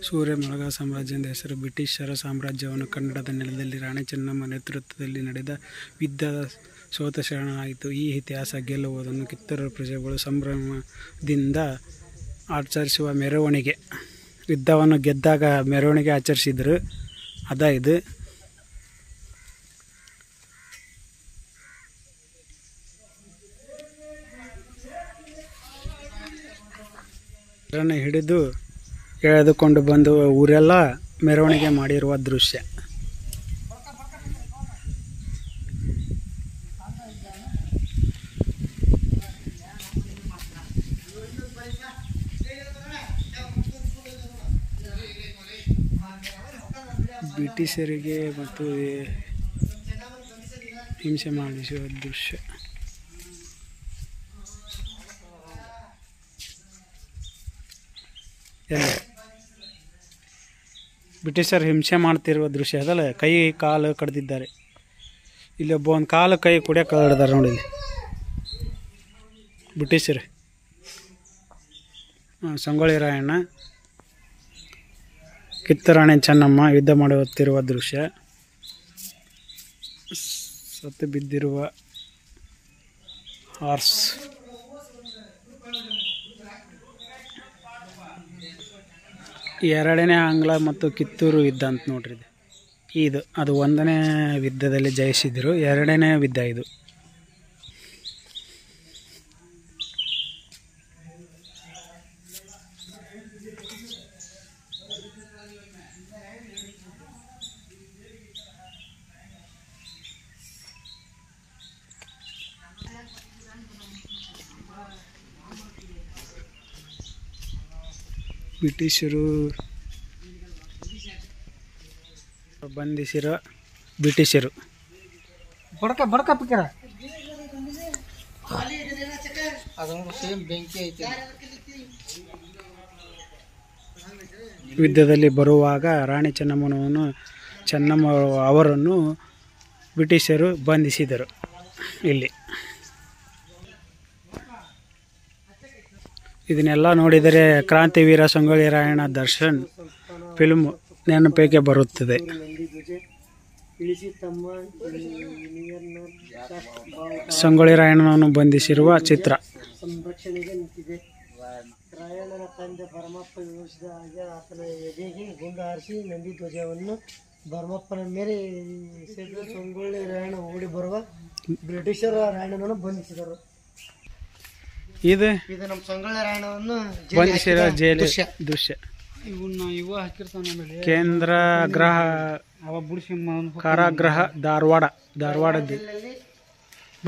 ಸೂರ್ಯ ಮೊಳಗ ಸಾಮ್ರಾಜ್ಯ ಎಂದ ಹೆಸರು. ಬ್ರಿಟಿಷರ ಸಾಮ್ರಾಜ್ಯವನ್ನು ಕನ್ನಡದ ನೆಲದಲ್ಲಿ ರಾಣಿ ಚೆನ್ನಮ್ಮ ನೇತೃತ್ವದಲ್ಲಿ ನಡೆದ ಯುದ್ಧದ ಸೋತ ಶರಣಾಯಿತು. ಈ ಇತಿಹಾಸ ಗೆಲ್ಲುವುದನ್ನು ಕಿತ್ತೂರು ಪ್ರಜೆಗಳು ಸಂಭ್ರಮದಿಂದ ಆಚರಿಸುವ ಮೆರವಣಿಗೆ. ಯುದ್ಧವನ್ನು ಗೆದ್ದಾಗ ಮೆರವಣಿಗೆ ಆಚರಿಸಿದ್ರು. ಇದು ಹಿಡಿದು ಎಳೆದುಕೊಂಡು ಬಂದು ಊರೆಲ್ಲ ಮೆರವಣಿಗೆ ಮಾಡಿರುವ ದೃಶ್ಯ. ಬ್ರಿಟಿಷರಿಗೆ ಮತ್ತು ಹಿಂಸೆ ಮಾಡಿಸುವ ದೃಶ್ಯ. ಬ್ರಿಟಿಷರು ಹಿಂಸೆ ಮಾಡ್ತಿರುವ ದೃಶ್ಯ ಅದಲ್ಲ. ಕೈ ಕಾಲು ಕಡ್ದಿದ್ದಾರೆ. ಇಲ್ಲಿ ಒಬ್ಬ ಒಂದು ಕಾಲು ಕೈ ಕುಡಿಯೋಕೆ ಕಡ್ದಾರೆ ನೋಡಿ ಇಲ್ಲಿ ಬ್ರಿಟಿಷರು. ಸಂಗೊಳ್ಳಿ ರಾಯಣ್ಣ ಕಿತ್ತೂರು ರಾಣಿ ಚೆನ್ನಮ್ಮ ಯುದ್ಧ ಮಾಡುತ್ತಿರುವ ದೃಶ್ಯ. ಸತ್ತು ಬಿದ್ದಿರುವ ಹಾರ್ಸ್. ಎರಡನೇ ಆಂಗ್ಲ ಮತ್ತು ಕಿತ್ತೂರು ಯುದ್ಧ ಅಂತ ನೋಡ್ರಿ ಇದು. ಅದು ಒಂದನೇ ಯುದ್ಧದಲ್ಲಿ ಜಯಿಸಿದ್ರು. ಎರಡನೇ ಯುದ್ಧ ಇದು. ಬ್ರಿಟಿಷರು ಬಂಧಿಸಿರೋ ಬ್ರಿಟಿಷರು. ಯುದ್ಧದಲ್ಲಿ ಬರುವಾಗ ರಾಣಿ ಚೆನ್ನಮ್ಮ ಅವರನ್ನು ಬ್ರಿಟಿಷರು ಬಂಧಿಸಿದರು. ಇಲ್ಲಿ ಇದನ್ನೆಲ್ಲ ನೋಡಿದರೆ ಕ್ರಾಂತಿವೀರ ಸಂಗೊಳ್ಳಿ ರಾಯಣ್ಣ ದರ್ಶನ್ ಫಿಲ್ಮ್ ನೆನಪಿಗೆ ಬರುತ್ತದೆ. ಸಂಗೊಳ್ಳಿ ರಾಯಣ್ಣನನ್ನು ಬಂಧಿಸಿರುವ ಚಿತ್ರ. ರಾಯಣ್ಣನ ತಂದೆ ಭರಮಪ್ಪ ಯೋಚಿಸಿದ ಹಾಗೆ ಆತನ ಎದೆಗೆ ಗುಂಡು ಹಾರಿಸಿ ನಂದಿ ಧ್ವಜವನ್ನು ಭರಮಪ್ಪನ ಮೇಲೆ ಸಂಗೊಳ್ಳಿ ರಾಯಣ್ಣ ಓಡಿ ಬರುವ ಬ್ರಿಟಿಷರ ರಾಯಣ್ಣನನ್ನು ಬಂಧಿಸಿದರು. ಇದು ನಮ್ಮ ಸಂಗೊಳ್ಳಿ ರಾಯಣ್ಣವನ್ನು ಬಂಧಿಸಿರೋ ಜೈಲು ದೃಶ್ಯ. ಕೇಂದ್ರ ಕಾರಾಗೃಹ ಧಾರವಾಡದ್ದು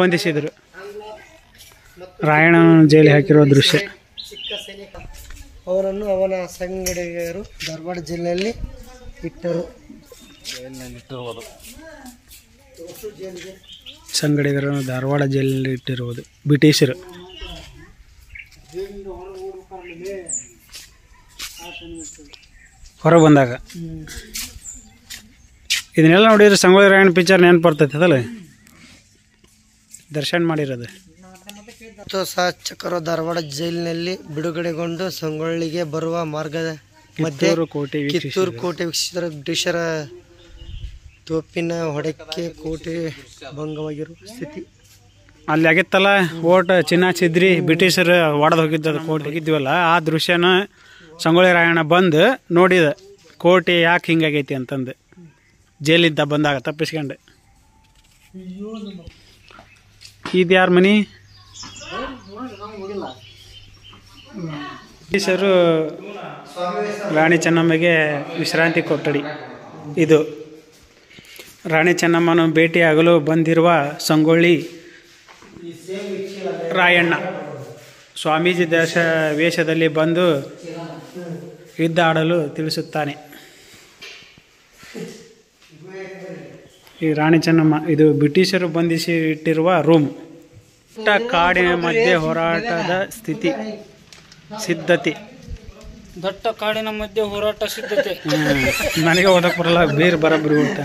ಬಂಧಿಸಿದರು. ರಾಯಣ್ಣ ಜೈಲಿಗೆ ಹಾಕಿರುವ ದೃಶ್ಯ. ಸಿಕ್ಕ ಸೈನಿಕ ಅವರನ್ನು ಅವನ ಸಂಗಡಿಗರು ಧಾರವಾಡ ಜಿಲ್ಲೆಯಲ್ಲಿ ಇಟ್ಟರು. ಸಂಗಡಿಗರನ್ನು ಧಾರವಾಡ ಜೈಲಿನಲ್ಲಿ ಇಟ್ಟಿರುವುದು ಬ್ರಿಟಿಷರು. ಹೊರ ಬಂದಾಗ ಇದನ್ನೆಲ್ಲ ನೋಡಿದ್ರೆ ಸಂಗೊಳ್ಳಿ ರಾಯಣ್ಣ ಪಿಕ್ಚರ್ ನೆನಪು ಬರ್ತೈತೆ ಅದಲ್ಲ. ದರ್ಶನ್ ಮಾಡಿರೋದು. ಶಾಸಕರು ಧಾರವಾಡ ಜೈಲಿನಲ್ಲಿ ಬಿಡುಗಡೆಗೊಂಡು ಸಂಗೊಳ್ಳಿಗೆ ಬರುವ ಮಾರ್ಗದ ಮಧ್ಯೆ ಕಿತ್ತೂರು ಕೋಟೆ ವೀಕ್ಷಿಸಿದ ಬ್ರಿಟಿಷರ ತೋಪಿನ ಹೊಡೆಕ್ಕೆ ಕೋಟೆ ಭಂಗವಾಗಿರುವ ಸ್ಥಿತಿ. ಅಲ್ಲಿ ಆಗಿತ್ತಲ್ಲ ಓಟ್ ಚಿನ್ನ ಚಿದ್ರಿ ಬ್ರಿಟಿಷರು ಒಡೆದು ಹೋಗಿದ್ದ ಕೋಟೆ ಹೋಗಿದ್ವಲ್ಲ, ಆ ದೃಶ್ಯನ ಸಂಗೊಳ್ಳಿ ರಾಯಣ್ಣ ಬಂದು ನೋಡಿದ ಕೋಟೆ ಯಾಕೆ ಹಿಂಗಾಗೈತಿ ಅಂತಂದು. ಜೈಲಿದ್ದ ಬಂದಾಗ ತಪ್ಪಿಸ್ಕೊಂಡು. ಇದು ಯಾರ ಮನಿ? ಬ್ರಿಟಿಷರು ರಾಣಿ ಚೆನ್ನಮ್ಮಗೆ ವಿಶ್ರಾಂತಿ ಕೊಠಡಿ ಇದು. ರಾಣಿ ಚೆನ್ನಮ್ಮನ ಭೇಟಿಯಾಗಲು ಬಂದಿರುವ ಸಂಗೊಳ್ಳಿ ರಾಯಣ್ಣ ಸ್ವಾಮೀಜಿ ವೇಷದಲ್ಲಿ ಬಂದು ಯುದ್ಧ ಆಡಲು ತಿಳಿಸುತ್ತಾನೆ. ಈ ರಾಣಿ ಚೆನ್ನಮ್ಮ ಇದು ಬ್ರಿಟಿಷರು ಬಂಧಿಸಿ ಇಟ್ಟಿರುವ ರೂಮ್. ಕಾಡಿನ ಮಧ್ಯೆ ಹೋರಾಟದ ಸಿದ್ಧತೆ. ದಟ್ಟ ಕಾಡಿನ ಮಧ್ಯೆ ಹೋರಾಟ ಸಿದ್ಧತೆ. ನನಗೆ ಓದಕ್ಕೆ ಬರಲ್ಲ, ಬೇರೆ ಬರಬ್ರಿ ಹೋಗ್ತಾ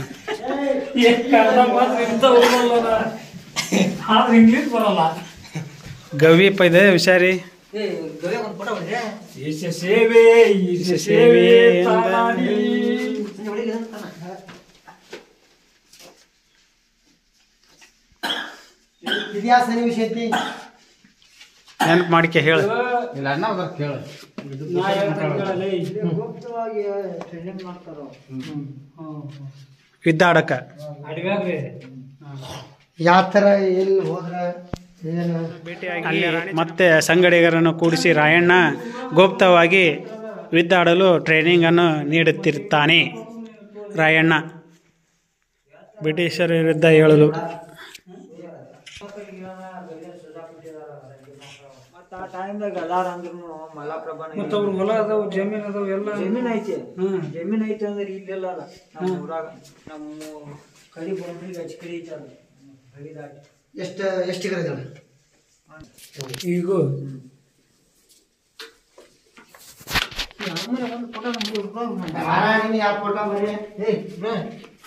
ಇಂಗ್ಲೀಷ್ ಬರಲ್ಲ. ಗವಿಪ್ಪ ಇದೆ ಹುಷಾರಿ. ಈಶ ಸೇವೆ ಇದ್ಯಾ ಸನ್ನಿವೇಶ ಐತಿ ನೆನಪು ಮಾಡಿಕೆ ಹೇಳ ಇಲ್ಲ ಅಣ್ಣ ಅದ ಕೇಳ ಗುಪ್ತವಾಗಿ ಟ್ರೈನಿಂಗ್ ಮಾಡ್ತಾರ ವಿದ್ದಾಡಕ ಯಾವ ಥರ ಎಲ್ಲಿ ಹೋದ್ರ ಏನು ಭೇಟಿಯಾಗಿ ಮತ್ತೆ ಸಂಗಡಿಗರನ್ನು ಕೂಡಿಸಿ ರಾಯಣ್ಣ ಗುಪ್ತವಾಗಿ ವಿದ್ದಾಡಲು ಟ್ರೈನಿಂಗ್ ಅನ್ನು ನೀಡುತ್ತಿರುತ್ತಾನೆ. ರಾಯಣ್ಣ ಬ್ರಿಟಿಷರ ವಿರುದ್ಧ ಹೇಳಲು ಆ ಟೈಮ್ದಾಗ ಅದಾರ ಅಂದ್ರೂ ಮಲ್ಲಾಪ್ರಭಾನ ಹೊಲ ಅದಾವ ಜಮೀನ್ ಅದಾವ ಎಲ್ಲ ಜಮೀನ್ ಐತಿ ಜಮೀನ್ ಐತಿ ಅಂದ್ರೆ ಇಲ್ಲೆಲ್ಲ ಅದ ನಮ್ಮ ಊರಾಗ ನಮ್ಮ ಕಡಿ ಬೌಂಡ್ರಿಗೆ ಹಚ್ಚ ಕಡೆ ಐತಿ ಅದು ಹಳಿದಾಗಿ ಎಷ್ಟು ಕರೆದ ಈಗ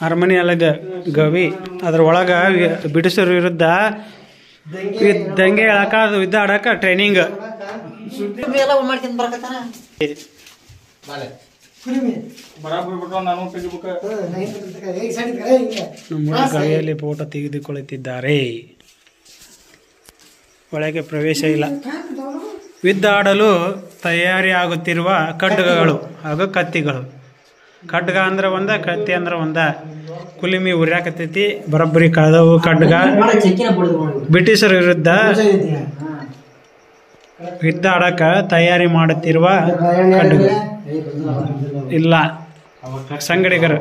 ಅರಮನೆ ಅಲ್ಲದ ಗವಿ ಅದ್ರ ಒಳಗ ಬ್ರಿಟಿಷರ ವಿರುದ್ಧ ದಂಗೆ ಎಳಕಾದ ವಿದ್ದಾಡಕ ಟ್ರೈನಿಂಗ್ ನಮ್ಮ ಗವಿಯಲ್ಲಿ ಫೋಟೋ ತೆಗೆದುಕೊಳ್ಳುತ್ತಿದ್ದಾರೆ. ಒಳಗೆ ಪ್ರವೇಶ ಇಲ್ಲ. ವಿದ್ದಾಡಲು ತಯಾರಿಯಾಗುತ್ತಿರುವ ಖಡ್ಗಗಳು ಹಾಗೂ ಕತ್ತಿಗಳು. ಖಡ್ಗ ಅಂದ್ರೆ ಒಂದ, ಕತ್ತಿ ಅಂದ್ರೆ ಒಂದ. ಕುಲಿಮಿ ಉರ್ಯಾಕತ್ತೈತಿ ಬರೋಬ್ಬರಿ ಕಳೆದವು ಖಡ್ಗ. ಬ್ರಿಟಿಷರ ವಿರುದ್ಧ ವಿದ್ದಾಡಕ ತಯಾರಿ ಮಾಡುತ್ತಿರುವ ಖಡ್ಗ ಇಲ್ಲ ಸಂಗಡಿಗರು.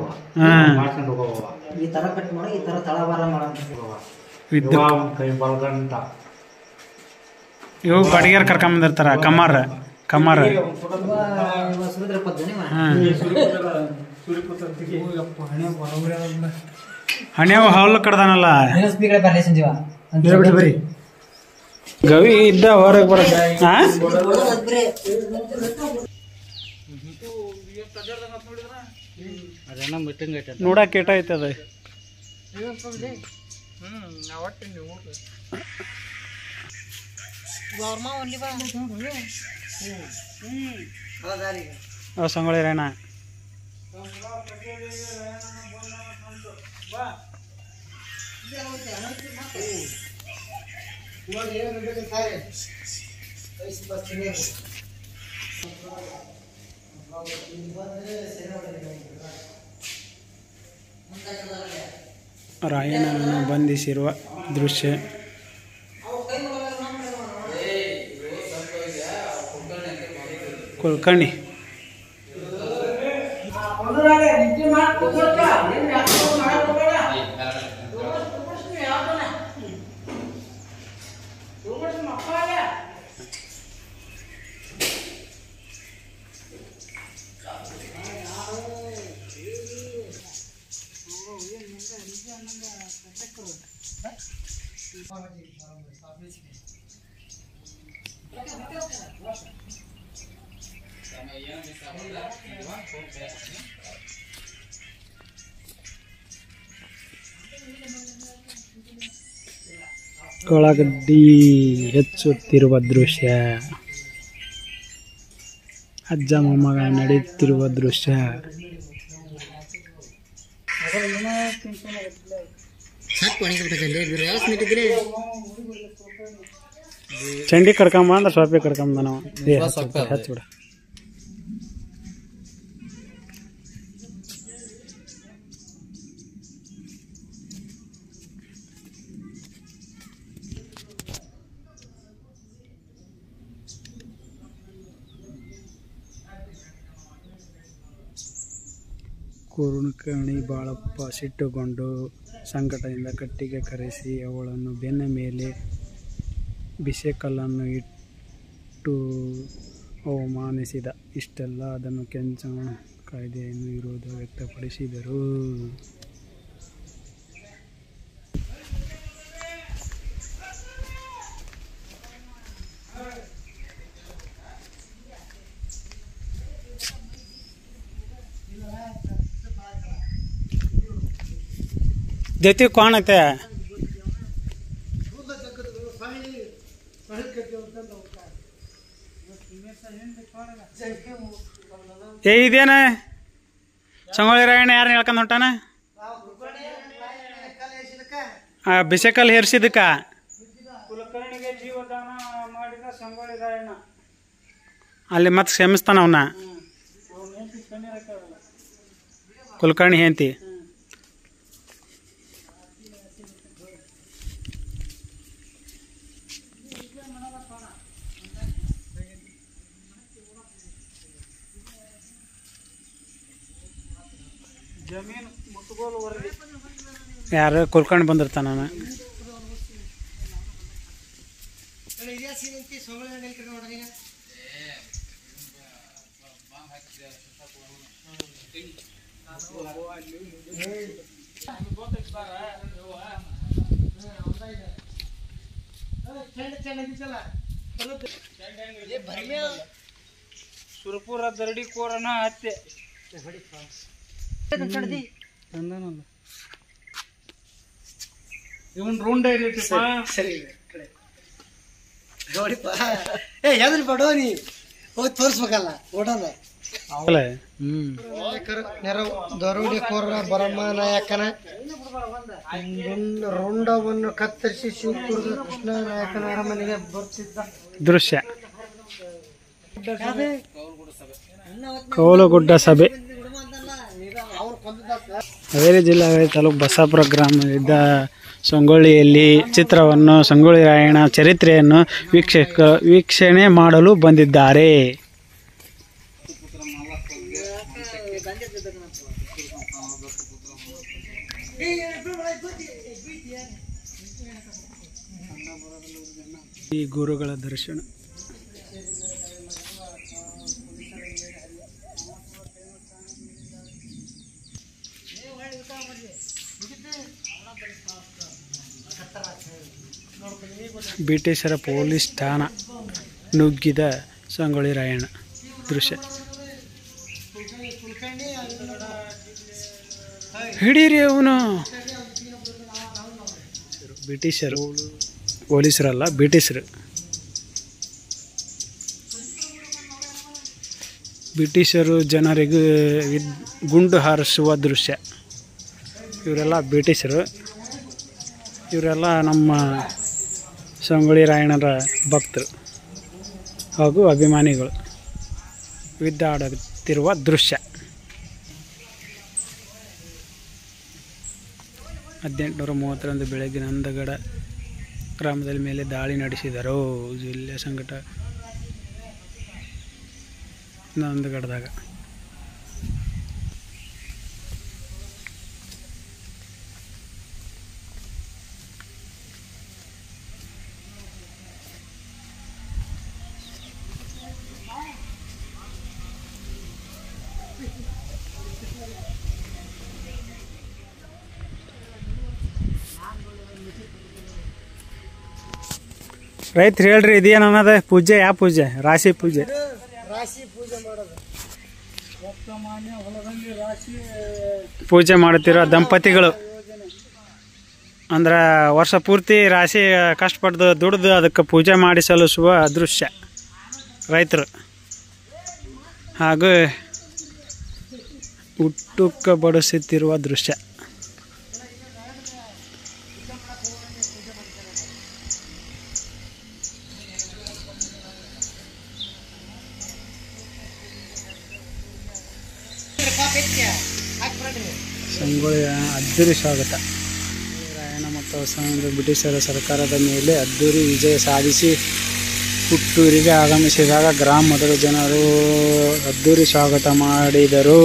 ಇವು ಬಡಿಗೆರ್ ಕರ್ಕೊಂಬಂದಿರ್ತಾರ. ಕಮಾರ ಹಣೆವ ಹಾಲು ಕಡ್ದಾನಲ್ಲ. ಬರಿ ಗವಿ ಇದ್ದ ಹೊರಗೆ ಬರ ನೋಡಕ್ ಕೇಟ ಐತದ. ಸಂಗೊಳ್ಳಿ ರಾಯಣ್ಣ ರಾಯಣ್ಣನನ್ನು ಬಂಧಿಸಿರುವ ದೃಶ್ಯ. ಕುಲಕರ್ಣಿ ಉಳ್ಳಾಗಡ್ಡಿ ಹೆಚ್ಚುತ್ತಿರುವ ದೃಶ್ಯ. ಅಜ್ಜ ಮೊಮ್ಮಗ ನಡೆಯುತ್ತಿರುವ ದೃಶ್ಯ. ಚಂಡಿ ಕಡ್ಕೊಂಬ ಅಂದ್ರೆ ಸೊಪ್ಪೆ ಕಡ್ಕೊಂಬ ನಾವು ಹಚ್ಬಿಡ. ಕುರುಕರ್ಣಿ ಬಾಳಪ್ಪ ಸಿಟ್ಟುಗೊಂಡು ಸಂಕಟದಿಂದ ಕಟ್ಟಿಗೆ ಕರೆಸಿ ಅವಳನ್ನು ಬೆನ್ನ ಮೇಲೆ ಬಿಸೆಕಲ್ಲನ್ನು ಇಟ್ಟು ಅವಮಾನಿಸಿದ. ಇಷ್ಟೆಲ್ಲ ಅದನ್ನು ಕೆಂಚನ ಕಾಯ್ದೆಯನ್ನು ವಿರೋಧ ವ್ಯಕ್ತಪಡಿಸಿದರು. देती कौन है ಏ ಇದೇನ ಸಂಗೊಳ್ಳಿ ರಾಯಣ್ಣ ಯಾರನ್ನ ಹೇಳ್ಕೊಂಡು ಹೊಂಟಾನ? ಬಿಸೆಕಲ್ ಹೇರ್ಸಿದಕ್ಕ ಕುಲಕರ್ಣಿಗೆ ಜೀವದಾನ ಮಾಡಿದ ಸಂಗೊಳ್ಳಿ ರಾಯಣ್ಣ ಅಲ್ಲಿ ಮತ್ತೆ ಕ್ಷಮಿಸ್ತಾನ ಅವನ್ನ. ಕುಲಕರ್ಣಿ ಹೆಂಡತಿ ಯಾರು ಕುಲ್ಕರ್ಣಿ ಬಂದಿರ್ತಾನ. ಸುರಪುರ ದರಡಿ ಕೋರನ ಹತ್ಯೆ ಇವನ್ ರೂಂಡ ಸರಿ ನೋಡಿಪ್ಪ. ಯಾವ್ದು ಬಡೋ ನೀ ಹೋಗಿ ತೋರಿಸ್ಬೇಕಲ್ಲ ಓಡೋದ. ದರೋಡೆ ಕೋರ ಬರಮ್ಮ ನಾಯಕನ ರುಂಡವನ್ನು ಕತ್ತರಿಸಿ ಶಿವಪುರದ ಕೃಷ್ಣ ನಾಯಕನ ಅರಮನೆಗೆ ಬರ್ತಿದ್ದ ದೃಶ್ಯ. ಕೌಲಗುಡ್ಡ ಸಭೆ ಹಾವೇರಿ ಜಿಲ್ಲೆ ಹಾವೇರಿ ತಾಲೂಕು ಬಸಾಪುರ ಗ್ರಾಮದ ಸಂಗೊಳ್ಳಿಯಲ್ಲಿ ಚಿತ್ರವನ್ನು ಸಂಗೊಳ್ಳಿ ರಾಯಣ್ಣ ಚರಿತ್ರೆಯನ್ನು ವೀಕ್ಷಣೆ ಮಾಡಲು ಬಂದಿದ್ದಾರೆ. ಈ ಗುರುಗಳ ದರ್ಶನ. ಬ್ರಿಟಿಷರ ಪೊಲೀಸ್ ಠಾಣಾ ನುಗ್ಗಿದ ಸಂಗೊಳ್ಳಿ ರಾಯಣ್ಣ ದೃಶ್ಯ. ಹಿಡೀರಿ ಅವನು. ಬ್ರಿಟಿಷರು ಪೊಲೀಸರಲ್ಲ, ಬ್ರಿಟಿಷರು. ಬ್ರಿಟಿಷರು ಜನರಿಗೆ ಗುಂಡು ಹಾರಿಸುವ ದೃಶ್ಯ. ಇವರೆಲ್ಲ ಬ್ರಿಟಿಷರು. ಇವರೆಲ್ಲ ನಮ್ಮ ಸಂಗೊಳ್ಳಿ ರಾಯಣ್ಣರ ಭಕ್ತರು ಹಾಗೂ ಅಭಿಮಾನಿಗಳು ಯುದ್ಧಾಡುತ್ತಿರುವ ದೃಶ್ಯ. 1830 ಬೆಳಗ್ಗೆ ನಂದಗಡ ಗ್ರಾಮದ ಮೇಲೆ ದಾಳಿ ನಡೆಸಿದರು. ಜಿಲ್ಲೆ ಸಂಘಟ ನಂದಗಡದಾಗ ರೈತರು ಹೇಳ್ರಿ, ಇದೇನು ಅನ್ನೋದು ಪೂಜೆ? ಯಾವ ಪೂಜೆ? ರಾಶಿ ಪೂಜೆ. ರಾಶಿ ಪೂಜೆ ಮಾಡೋದು. ಪೂಜೆ ಮಾಡುತ್ತಿರೋ ದಂಪತಿಗಳು ಅಂದ್ರೆ ವರ್ಷ ಪೂರ್ತಿ ರಾಶಿ ಕಷ್ಟಪಟ್ಟು ದುಡ್ದು ಅದಕ್ಕೆ ಪೂಜೆ ಮಾಡಿ ಸಲ್ಲಿಸುವ ದೃಶ್ಯ ರೈತರು. ಹಾಗೂ ಊಟಕ್ಕೆ ಬಡಿಸುತ್ತಿರುವ ದೃಶ್ಯ. ಸಂಗೊಳ್ಳಿ ಅದ್ದೂರಿ ಸ್ವಾಗತ. ರಾಯಣ್ಣ ಮತ್ತು ಹೊಸನಗರ ಬ್ರಿಟಿಷರ ಸರ್ಕಾರದ ಮೇಲೆ ಅದ್ದೂರಿ ವಿಜಯ ಸಾಧಿಸಿ ಹುಟ್ಟೂರಿಗೆ ಆಗಮಿಸಿದಾಗ ಗ್ರಾಮದ ಜನರು ಅದ್ದೂರಿ ಸ್ವಾಗತ ಮಾಡಿದರು.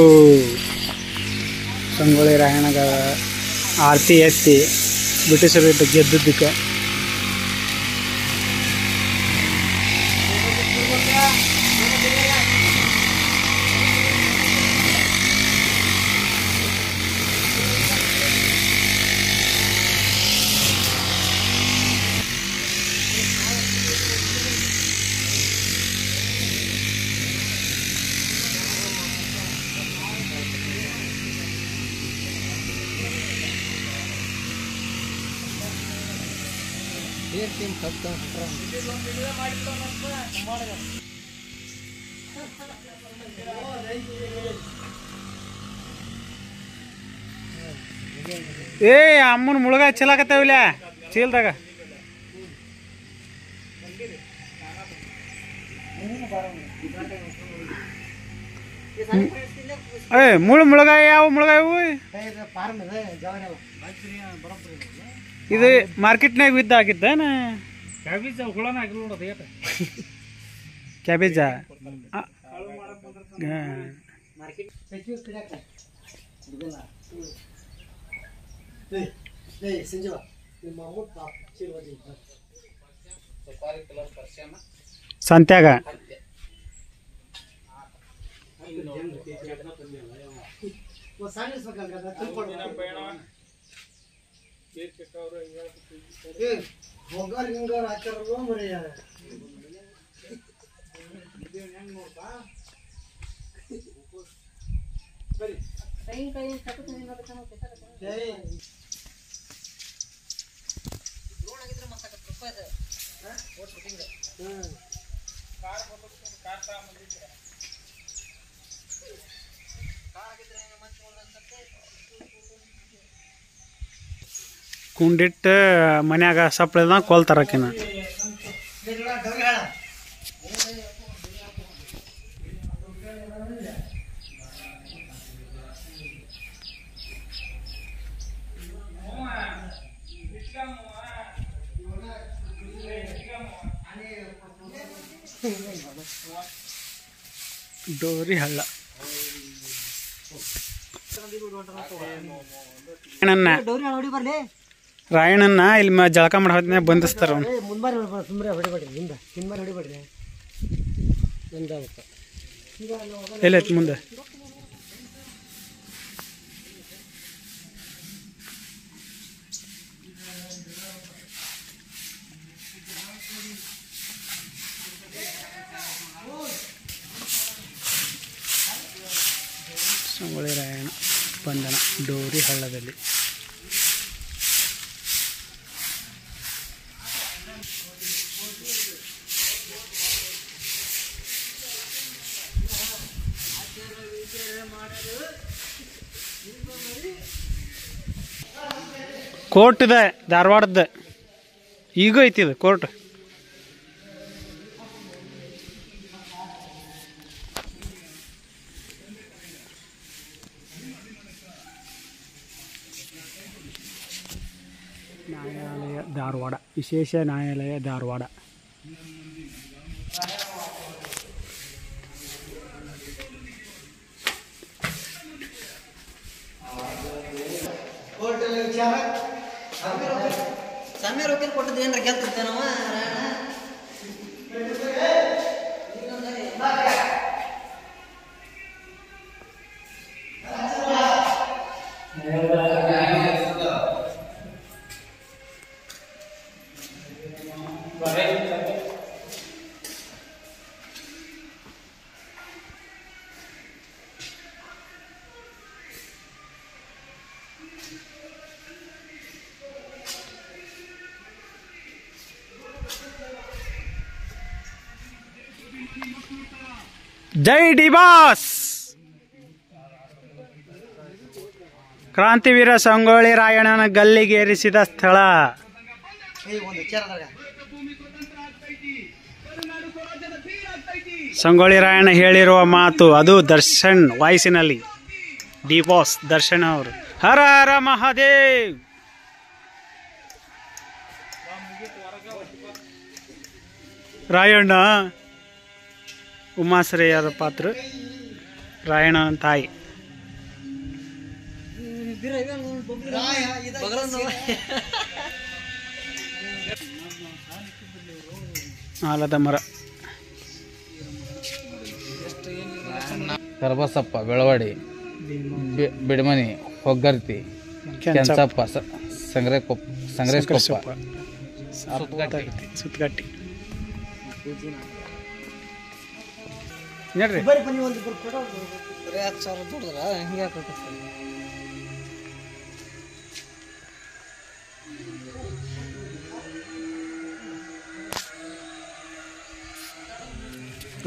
ಸಂಗೊಳ್ಳಿ ರಾಯಣ್ಣಗ ಆರತಿ ಎತ್ತಿ ಬ್ರಿಟಿಷರ ಗೆದ್ದಿದ್ದಕ್ಕೆ ಏ ಅಮ್ಮನ ಮುಳುಗ ಚಲಾಕತ್ತಾವಿಲ್ಲ ಚೀಲ್ದಾಗ. ಏ ಮುಳುಗಾಯಿ ಯಾವ ಮುಳುಗಾಯಿ ಇವು? ಇದು ಮಾರ್ಕೆಟ್ನಾಗ ಬಿದ್ದ ಆಗಿದ್ದೇನ? ಕ್ಯಾಬೇಜಾ ಸಂತ್ಯಾಗ ಕುಂಡಿಟ್ಟು ಮನ್ಯಾಗ ಸಪ್ಳದ ಕೊಲ್ತಾರಕಿನ. ಡೋರಿ ಹಳ್ಳ ರಾಯಣ್ಣನ ಇಲ್ಲಿ ಜಳಕ ಮಾಡೋ ಹೊತ್ನ್ಯಾಗ ಬಂಧಿಸ್ತಾರ. ಎಲ್ಲೈತಿ ಮುಂದೆ? ಸಂಗೊಳ್ಳಿ ರಾಯಣ್ಣ ಬಂಧನ ಡೋರಿ ಹಳ್ಳದಲ್ಲಿ. ಕೋರ್ಟ್ ಇದೆ ಧಾರವಾಡದ, ಈಗೂ ಐತಿ ಇದು ಕೋರ್ಟ್. ನ್ಯಾಯಾಲಯ ಧಾರವಾಡ, ವಿಶೇಷ ನ್ಯಾಯಾಲಯ ಧಾರವಾಡ. ಸಮೀರ್ ವಕೀಲ್ ಕೊಟ್ಟದ್ದು ಏನಾರ ಗೆಲ್ತಿರ್ತೇನವ ಜೈ ಡಿ ಬಾಸ್. ಕ್ರಾಂತಿವೀರ ಸಂಗೊಳ್ಳಿ ರಾಯಣ್ಣನ ಗಲ್ಲಿಗೇರಿಸಿದ ಸ್ಥಳ. ಸಂಗೊಳ್ಳಿ ರಾಯಣ್ಣ ಹೇಳಿರುವ ಮಾತು ಅದು ದರ್ಶನ್ ವಾಯ್ಸಿನಲ್ಲಿ. ಡಿ ಬಾಸ್ ದರ್ಶನ್ ಅವರು. ಹರ ಹರ ಮಹಾದೇವ್. ರಾಯಣ್ಣ ಉಮಾಶ್ರೇಯರ ಪಾತ್ರ, ರಾಯಣ್ಣನ ತಾಯಿ. ಆಲದ ಮರ. ಕರಬಸಪ್ಪ ಬೆಳವಾಡಿ, ಬಿಡಮನಿ, ಹೊಗ್ಗರ್ತಿ, ಕೆಂಚಪ್ಪ, ಸಂಗ್ರೇಸ್ಕೊಪ್ಪ, ಸುತ್ತಗಟ್ಟಿ.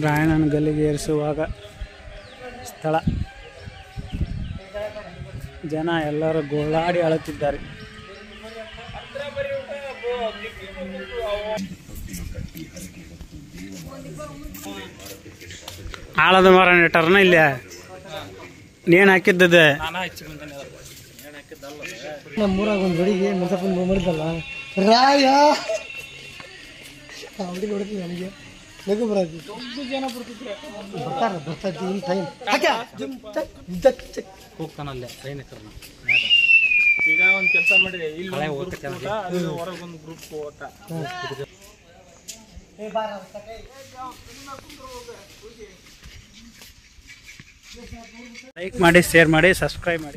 ರಾಯಣ್ಣನ ಗಲ್ಲಿಗೆ ಏರಿಸುವಾಗ ಸ್ಥಳ. ಜನ ಎಲ್ಲರೂ ಗೋಳಾಡಿ ಅಳುತ್ತಿದ್ದಾರೆ. ಆಳದ ಮರ ನೆಟ್ಟಾರನ ಇಲ್ಲ ನೇಣು ಹಾಕಿದ್ದದೆ. ನಮ್ಮೂರಾಗ ಒಂದು ಹುಡುಗಿ ಮುನ್ಸಪ್ಪನ ಮಾಡಿದ್ದಲ್ಲ ರಾಯ ಹುಡುಗಿ ನೋಡ್ತೀವಿ ನನಗೆ ನಗು ಬರತ್ತಿ ಬರ್ತೈತಿ ಇನ್ ಟೈಮ್ ಹೋಗ್ತಾನಲ್ಲೇ ಟ್ರೈನ್ ಈಗ ಒಂದು ಕೆಲಸ ಮಾಡಿದೆ ಇಲ್ಲಿ ಹೊರಗೊಂದು ಗ್ರೂಪ್ ಹೋಗ್ತಾ ಲೈಕ್ ಮಾಡಿ, ಶೇರ್ ಮಾಡಿ, ಸಬ್ಸ್ಕ್ರೈಬ್ ಮಾಡಿ.